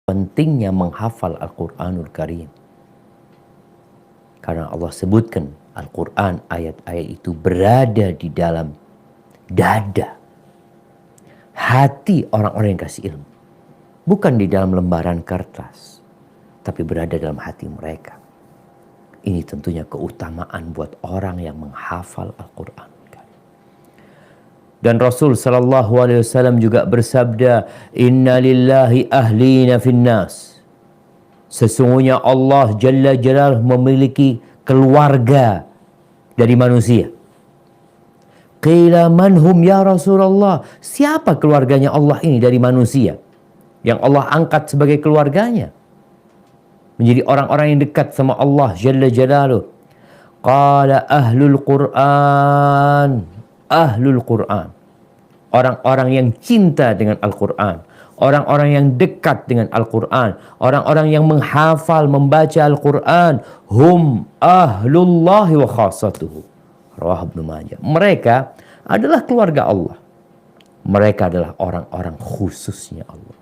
pentingnya menghafal Al-Quranul Karim. Karena Allah sebutkan Al-Quran, ayat-ayat itu berada di dalam dada, hati orang-orang yang kasih ilmu. Bukan di dalam lembaran kertas, tapi berada dalam hati mereka. Ini tentunya keutamaan buat orang yang menghafal Al-Quran. Dan Rasul sallallahu alaihi wasallam juga bersabda, "Inna lillahi ahlina finnas." Sesungguhnya Allah Jalla Jalaluhu memiliki keluarga dari manusia. Qila man hum ya Rasulullah? Siapa keluarganya Allah ini dari manusia yang Allah angkat sebagai keluarganya? Menjadi orang-orang yang dekat sama Allah Jalla Jalaluhu. Qala ahlul Qur'an. Ahlul Quran, orang-orang yang cinta dengan Al-Quran, orang-orang yang dekat dengan Al-Quran, orang-orang yang menghafal, membaca Al-Quran, hum ahlullahi wa khasatuhu. Rawah Ibnu Majah. Mereka adalah keluarga Allah. Mereka adalah orang-orang khususnya Allah.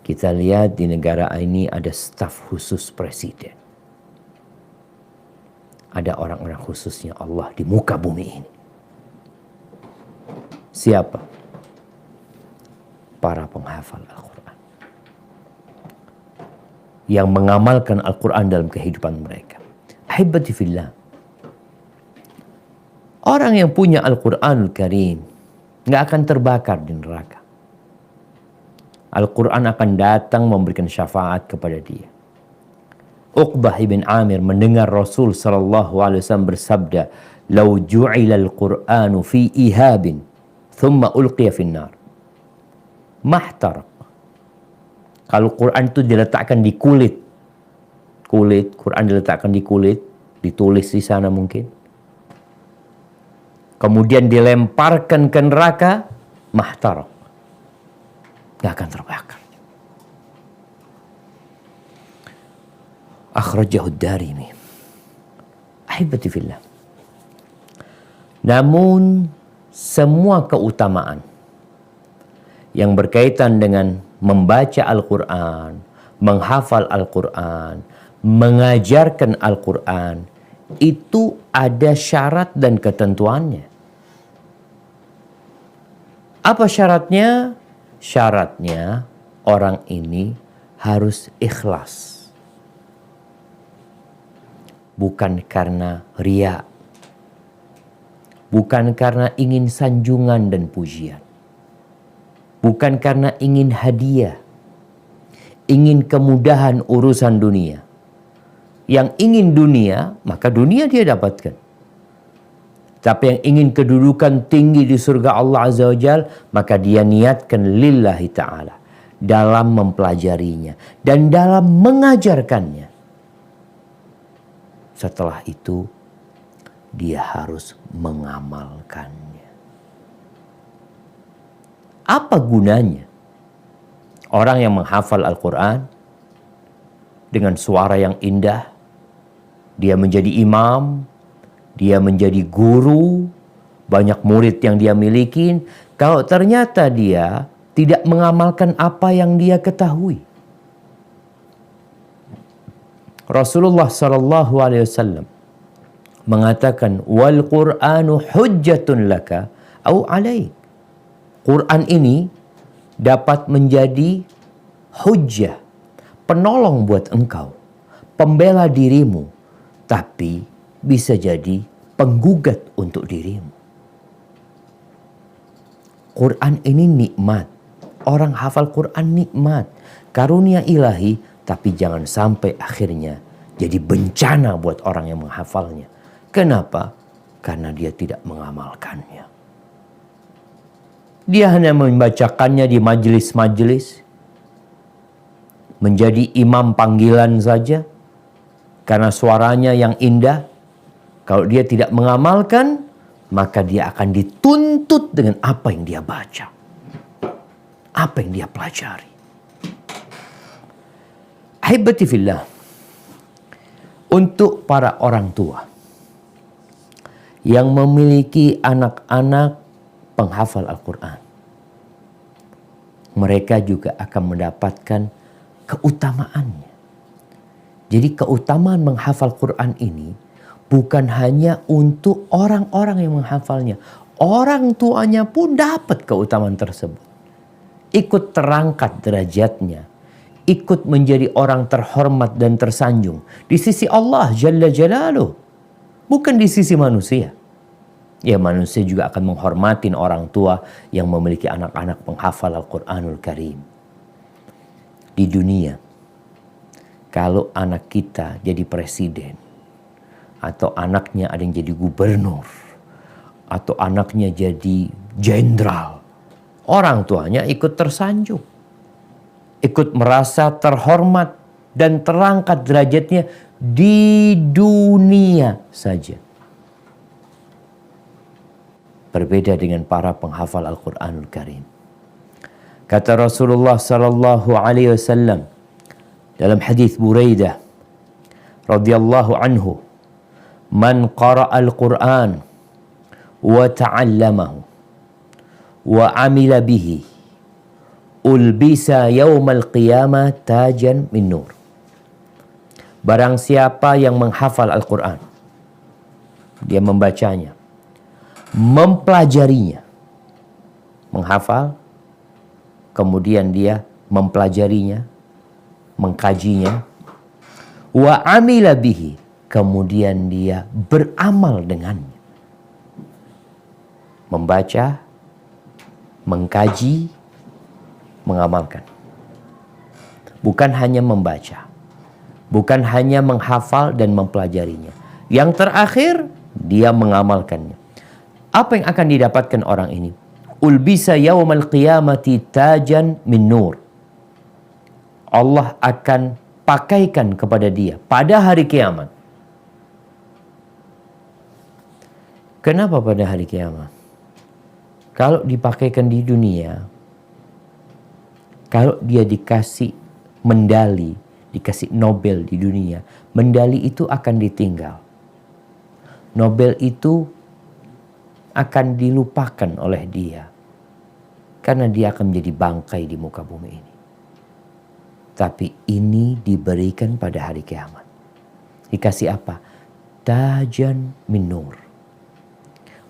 Kita lihat di negara ini ada staf khusus presiden. Ada orang-orang khususnya Allah di muka bumi ini. Siapa? Para penghafal Al-Quran. Yang mengamalkan Al-Quran dalam kehidupan mereka. Ahibati fillah. Orang yang punya Al-Quranul Karim nggak akan terbakar di neraka. Al-Quran akan datang memberikan syafaat kepada dia. Uqbah ibn Amir mendengar Rasul sallallahu alaihi wasallam bersabda, "Lau ju'ila al-Qur'anu fi ihabin, thumma ulqiya finnar, mahtaraq." Kalau Quran itu diletakkan di kulit, Quran diletakkan di kulit, ditulis di sana mungkin, kemudian dilemparkan ke neraka, mahtaraq, gak akan terbakar. Akhrajahu Darimi. Ahibati fillah. Namun semua keutamaan yang berkaitan dengan membaca Al-Quran, menghafal Al-Quran, mengajarkan Al-Quran, itu ada syarat dan ketentuannya. Apa syaratnya? Syaratnya orang ini harus ikhlas. Bukan karena riya, bukan karena ingin sanjungan dan pujian, bukan karena ingin hadiah, ingin kemudahan urusan dunia. Yang ingin dunia, maka dunia dia dapatkan. Tapi yang ingin kedudukan tinggi di surga Allah Azza wa Jalla, maka dia niatkan lillahi ta'ala dalam mempelajarinya dan dalam mengajarkannya. Setelah itu, dia harus mengamalkannya. Apa gunanya orang yang menghafal Al-Quran dengan suara yang indah? Dia menjadi imam, dia menjadi guru, banyak murid yang dia miliki. Kalau ternyata dia tidak mengamalkan apa yang dia ketahui. Rasulullah sallallahu alaihi wasallam mengatakan, wal Qur'anu hujjatun laka au alaik. Quran ini dapat menjadi hujjah, penolong buat engkau, pembela dirimu, tapi bisa jadi penggugat untuk dirimu. Quran ini nikmat. Orang hafal Quran nikmat, karunia ilahi. Tapi jangan sampai akhirnya jadi bencana buat orang yang menghafalnya. Kenapa? Karena dia tidak mengamalkannya. Dia hanya membacakannya di majelis-majelis, menjadi imam panggilan saja, karena suaranya yang indah. Kalau dia tidak mengamalkan, maka dia akan dituntut dengan apa yang dia baca, apa yang dia pelajari. Ahibati fillah, untuk para orang tua yang memiliki anak-anak penghafal Al-Quran, mereka juga akan mendapatkan keutamaannya. Jadi keutamaan menghafal Quran ini bukan hanya untuk orang-orang yang menghafalnya. Orang tuanya pun dapat keutamaan tersebut. Ikut terangkat derajatnya. Ikut menjadi orang terhormat dan tersanjung. Di sisi Allah Jalla Jalaluh. Bukan di sisi manusia. Ya, manusia juga akan menghormatin orang tua yang memiliki anak-anak penghafal Al-Quranul Karim. Di dunia, kalau anak kita jadi presiden, atau anaknya ada yang jadi gubernur, atau anaknya jadi jenderal, orang tuanya ikut tersanjung, ikut merasa terhormat dan terangkat derajatnya di dunia saja. Berbeda dengan para penghafal Al-Quranul Karim. Kata Rasulullah sallallahu alaihi wasallam dalam hadis Buraidah radhiyallahu anhu, "Man qara'al Qur'an wa ta'allamahu wa 'amila bihi ulbisa yaumal qiyamah tajan min nur." Barang siapa yang menghafal Al-Quran, dia membacanya, mempelajarinya, menghafal, kemudian dia mempelajarinya, mengkajinya, wa amila bihi, kemudian dia beramal dengannya. Membaca, mengkaji, mengamalkan. Bukan hanya membaca, bukan hanya menghafal dan mempelajarinya. Yang terakhir, dia mengamalkannya. Apa yang akan didapatkan orang ini? Ulbisa yaumal qiyamati tajan min nur. Allah akan pakaikan kepada dia pada hari kiamat. Kenapa pada hari kiamat? Kalau dipakaikan di dunia, kalau dia dikasih medali, dikasih Nobel di dunia, medali itu akan ditinggal. Nobel itu akan dilupakan oleh dia. Karena dia akan menjadi bangkai di muka bumi ini. Tapi ini diberikan pada hari kiamat. Dikasih apa? Tajan min nur.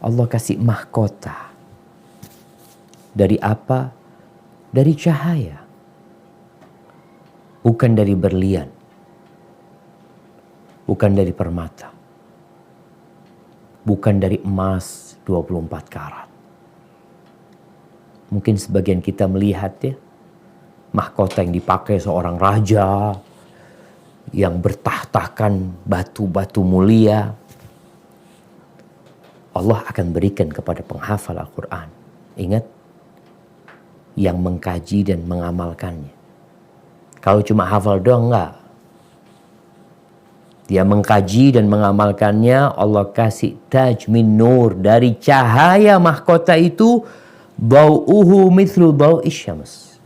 Allah kasih mahkota. Dari apa? Dari cahaya. Bukan dari berlian. Bukan dari permata. Bukan dari emas 24 karat. Mungkin sebagian kita melihat ya, mahkota yang dipakai seorang raja yang bertahtakan batu-batu mulia. Allah akan berikan kepada penghafal Al-Quran. Ingat, yang mengkaji dan mengamalkannya. Kalau cuma hafal doang enggak. Dia mengkaji dan mengamalkannya, Allah kasih taj min nur, dari cahaya mahkota itu, bau'uhu mithlu bau'is syams.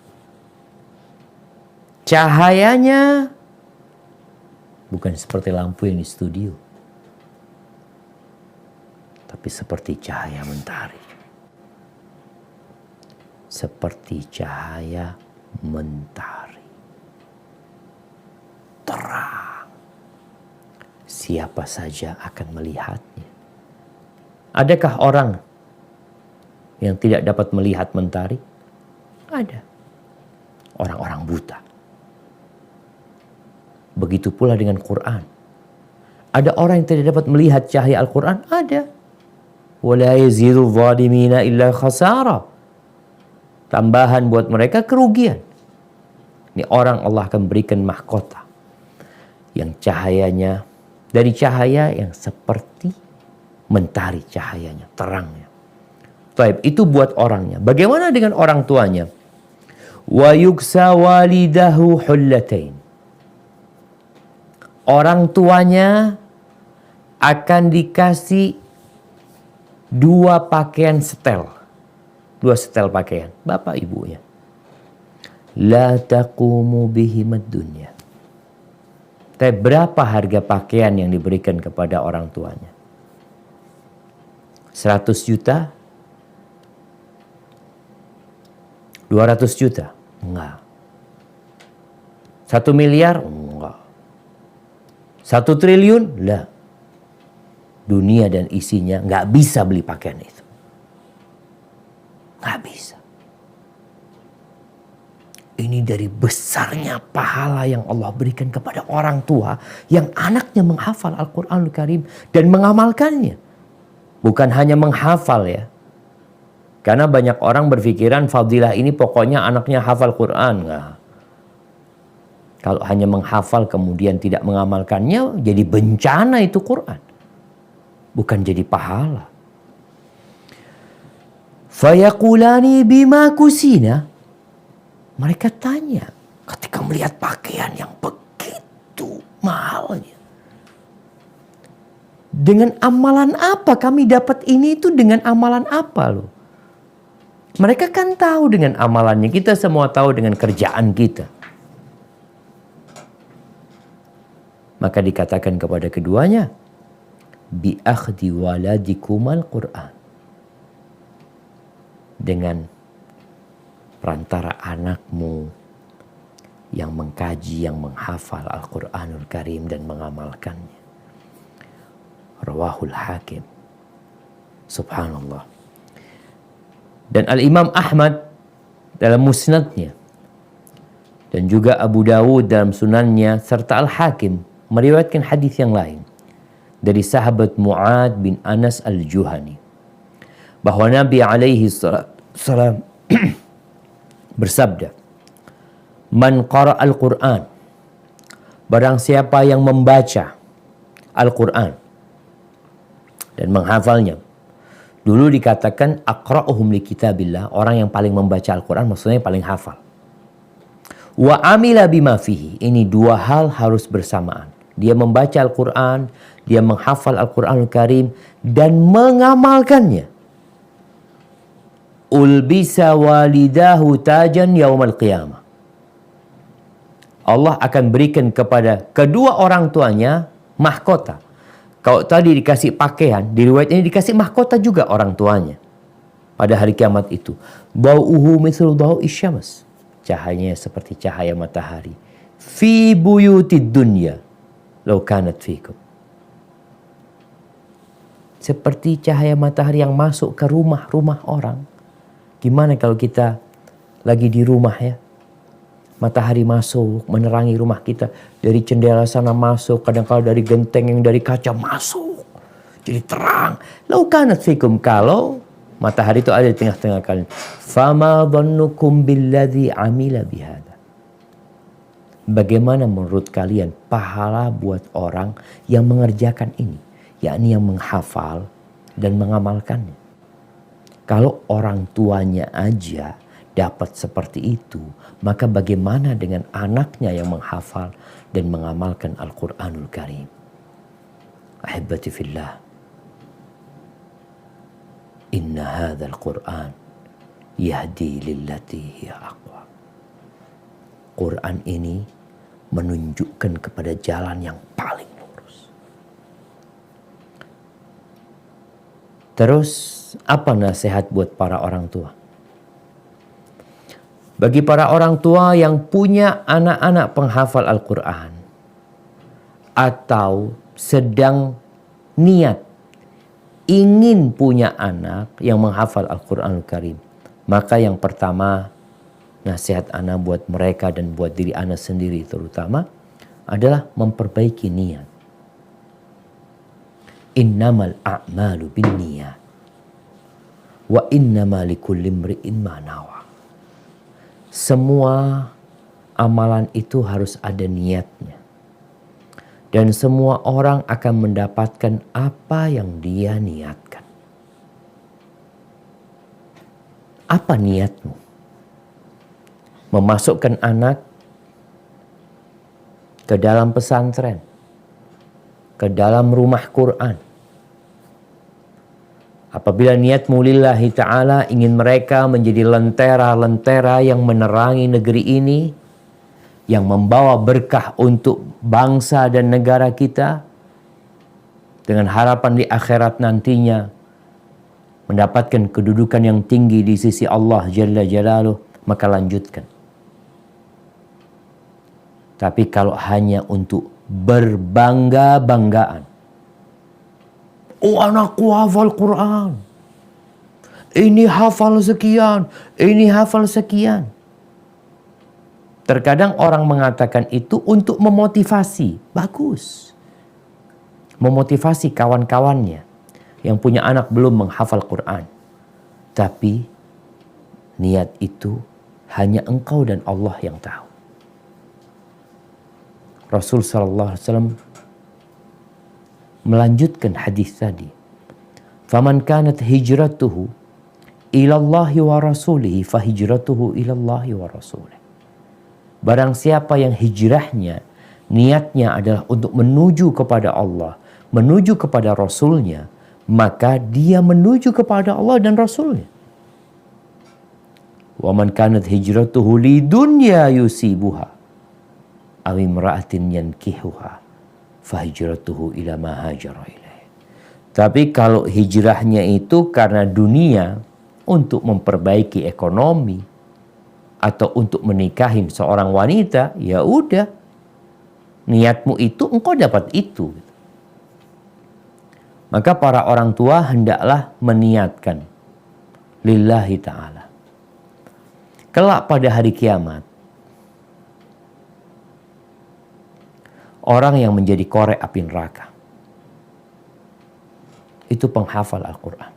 Cahayanya bukan seperti lampu yang di studio, tapi seperti cahaya mentari. Seperti cahaya mentari. Terang. Siapa saja akan melihatnya. Adakah orang yang tidak dapat melihat mentari? Ada. Orang-orang buta. Begitu pula dengan Quran. Ada orang yang tidak dapat melihat cahaya Al-Quran? Ada. وَلَا يَزِيدُ الظَّالِمِينَ إِلَّا خَسَارًا. Tambahan buat mereka kerugian. Ini orang Allah akan berikan mahkota. Yang cahayanya, dari cahaya yang seperti mentari cahayanya, terangnya. Taib, itu buat orangnya. Bagaimana dengan orang tuanya? Wa yuksa walidahu hullatain. Orang tuanya akan dikasih 2 pakaian setel. 2 setel pakaian. Bapak ibunya. La taqumu bihimad dunya. Tapi berapa harga pakaian yang diberikan kepada orang tuanya? 100 juta? 200 200 juta? Enggak. 1 miliar? Enggak. 1 triliun? Lah. Dunia dan isinya nggak bisa beli pakaian itu. Nggak bisa. Ini dari besarnya pahala yang Allah berikan kepada orang tua yang anaknya menghafal Al-Quranul Karim dan mengamalkannya. Bukan hanya menghafal ya. Karena banyak orang berpikiran fadilah ini pokoknya anaknya hafal Quran. Nggak. Kalau hanya menghafal kemudian tidak mengamalkannya, jadi bencana itu Quran. Bukan jadi pahala. Fayaqulani bima kusina. Mereka tanya ketika melihat pakaian yang begitu mahalnya. Dengan amalan apa kami dapat ini, itu dengan amalan apa loh? Mereka kan tahu dengan amalannya. Kita semua tahu dengan kerjaan kita. Maka dikatakan kepada keduanya, bi akhdi waladikumal Qur'an. Dengan perantara anakmu yang mengkaji, yang menghafal Al-Quranul Karim dan mengamalkannya. Rawahul Hakim. Subhanallah. Dan Al-Imam Ahmad dalam musnadnya, dan juga Abu Dawud dalam sunannya, serta Al-Hakim meriwayatkan hadis yang lain dari sahabat Mu'ad bin Anas Al-Juhani, bahwa Nabi alaihi salam bersabda, man qara al-Quran, barang siapa yang membaca Al-Quran dan menghafalnya. Dulu dikatakan aqra'uhum li kitabillah, orang yang paling membaca Al-Quran, maksudnya yang paling hafal. Wa amila bima fihi, ini dua hal harus bersamaan. Dia membaca Al-Quran, dia menghafal Al-Quranul Karim dan mengamalkannya. Ulbisa walidahu tajan yaumal qiyamah. Allah akan berikan kepada kedua orang tuanya mahkota. Kalau tadi dikasih pakaian, di riwayat ini dikasih mahkota juga orang tuanya. Pada hari kiamat itu. Bau'uhu mithlu bau'is syams. Cahayanya seperti cahaya matahari. Fi buyutid dunya. Lau kanat fikum. Seperti cahaya matahari yang masuk ke rumah-rumah orang. Gimana kalau kita lagi di rumah ya? Matahari masuk, menerangi rumah kita. Dari jendela sana masuk, kadang-kadang dari genteng yang dari kaca masuk. Jadi terang. Lau kanat fikum, kalau matahari itu ada di tengah-tengah kalian. Fama dhannukum billadhi amila bihada. Bagaimana menurut kalian pahala buat orang yang mengerjakan ini? Yakni yang menghafal dan mengamalkannya. Kalau orang tuanya aja dapat seperti itu, maka bagaimana dengan anaknya yang menghafal dan mengamalkan Al-Quranul Karim? Ahibati fillah, inna hadzal Qur'an yahdi lillati hiya aqwa. Quran ini menunjukkan kepada jalan yang paling lurus. Terus apa nasihat buat para orang tua? Bagi para orang tua yang punya anak-anak penghafal Al-Quran atau sedang niat ingin punya anak yang menghafal Al-Quran Al-Karim, maka yang pertama nasihat ana buat mereka dan buat diri ana sendiri terutama adalah memperbaiki niat. Innamal a'malu binniyat wa innama likulli imri'in ma nawa. Semua amalan itu harus ada niatnya. Dan semua orang akan mendapatkan apa yang dia niatkan. Apa niatmu? Memasukkan anak ke dalam pesantren, ke dalam rumah Quran. Apabila niatmu lillahi ta'ala ingin mereka menjadi lentera-lentera yang menerangi negeri ini, yang membawa berkah untuk bangsa dan negara kita, dengan harapan di akhirat nantinya mendapatkan kedudukan yang tinggi di sisi Allah Jalla Jalaluh, maka lanjutkan. Tapi kalau hanya untuk berbangga-banggaan, oh anakku hafal Quran, ini hafal sekian, ini hafal sekian. Terkadang orang mengatakan itu untuk memotivasi. Bagus. Memotivasi kawan-kawannya yang punya anak belum menghafal Quran. Tapi niat itu hanya engkau dan Allah yang tahu. Rasul sallallahu alaihi wasallam melanjutkan hadis tadi. Faman kanat hijratuhu ila Allahi wa rasulihi fa hijratuhu ila Allahi wa rasulihi. Barang siapa yang hijrahnya, niatnya adalah untuk menuju kepada Allah, menuju kepada Rasulnya, maka dia menuju kepada Allah dan Rasulnya. Wa man kanat hijratuhu li dunya yusibuha aw imra'atin yankihuha fa hijratuhu ila ma hajara ilaih. Tapi kalau hijrahnya itu karena dunia, untuk memperbaiki ekonomi, atau untuk menikahin seorang wanita, ya udah, niatmu itu engkau dapat itu. Maka para orang tua hendaklah meniatkan lillahi ta'ala. Kelak pada hari kiamat, orang yang menjadi korek api neraka itu penghafal Al-Quran,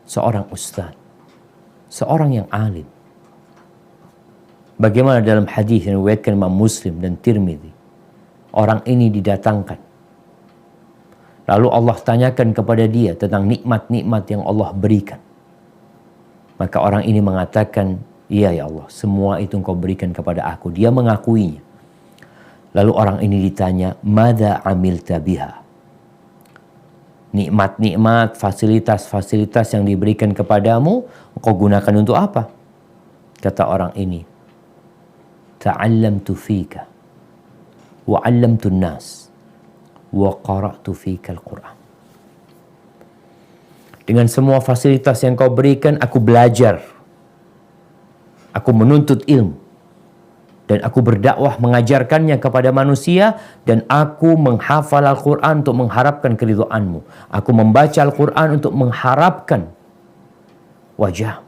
seorang ustaz, seorang yang alim. Bagaimana dalam hadis yang diriwayatkan Imam Muslim dan Tirmidzi, orang ini didatangkan. Lalu Allah tanyakan kepada dia tentang nikmat-nikmat yang Allah berikan. Maka orang ini mengatakan, iya ya Allah, semua itu engkau berikan kepada aku. Dia mengakuinya. Lalu orang ini ditanya, Mada amilta biha? Nikmat-nikmat, fasilitas-fasilitas yang diberikan kepadamu, engkau gunakan untuk apa? Kata orang ini, ta'allamtu fika wa 'allamtu an-nas wa qara'tu fika al-Qur'an. Dengan semua fasilitas yang kau berikan, aku belajar, aku menuntut ilmu, dan aku berdakwah mengajarkannya kepada manusia, dan aku menghafal Al-Quran untuk mengharapkan keridhaanmu. Aku membaca Al-Quran untuk mengharapkan wajahmu.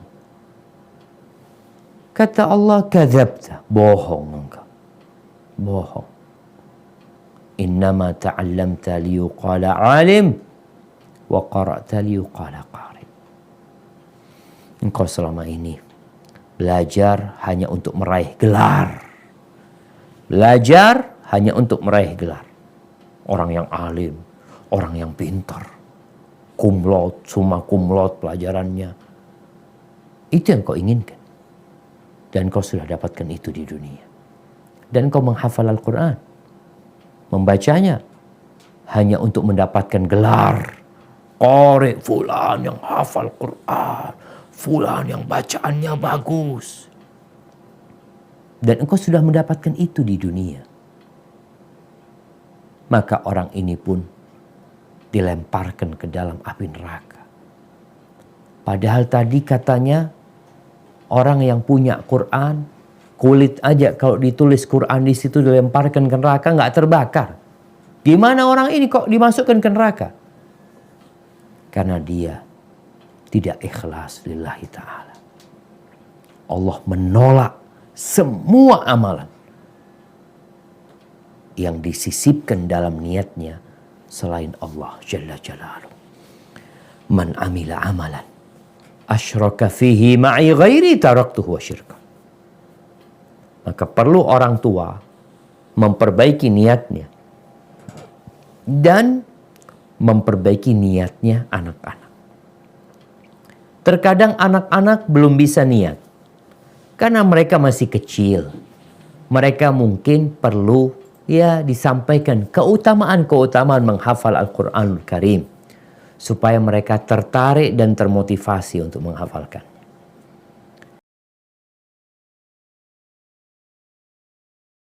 Kata Allah, kadzabta, bohong engkau. Bohong. Innama ta'allamta liyuqala alim wa qara'ta liyuqala qari. Engkau selama ini belajar hanya untuk meraih gelar. Belajar hanya untuk meraih gelar. Orang yang alim, orang yang pintar, kumlot, summa kumlot pelajarannya. Itu yang kau inginkan. Dan kau sudah dapatkan itu di dunia. Dan kau menghafal Al-Quran, membacanya hanya untuk mendapatkan gelar. Qari fulan yang hafal Quran, fulan yang bacaannya bagus. Dan engkau sudah mendapatkan itu di dunia. Maka orang ini pun dilemparkan ke dalam api neraka. Padahal tadi katanya, orang yang punya Quran, kulit aja kalau ditulis Quran di situ dilemparkan ke neraka nggak terbakar. Gimana orang ini kok dimasukkan ke neraka? Karena dia tidak ikhlas lillahi ta'ala. Allah menolak semua amalan yang disisipkan dalam niatnya selain Allah Jalla Jalaluhu. Man amila amalan asyraka fihi ma'i ghairi taraktuhu wa syirka. Maka perlu orang tua memperbaiki niatnya dan memperbaiki niatnya anak-anak. Terkadang anak-anak belum bisa niat karena mereka masih kecil. Mereka mungkin perlu disampaikan keutamaan-keutamaan menghafal Al-Quranul Karim supaya mereka tertarik dan termotivasi untuk menghafalkan.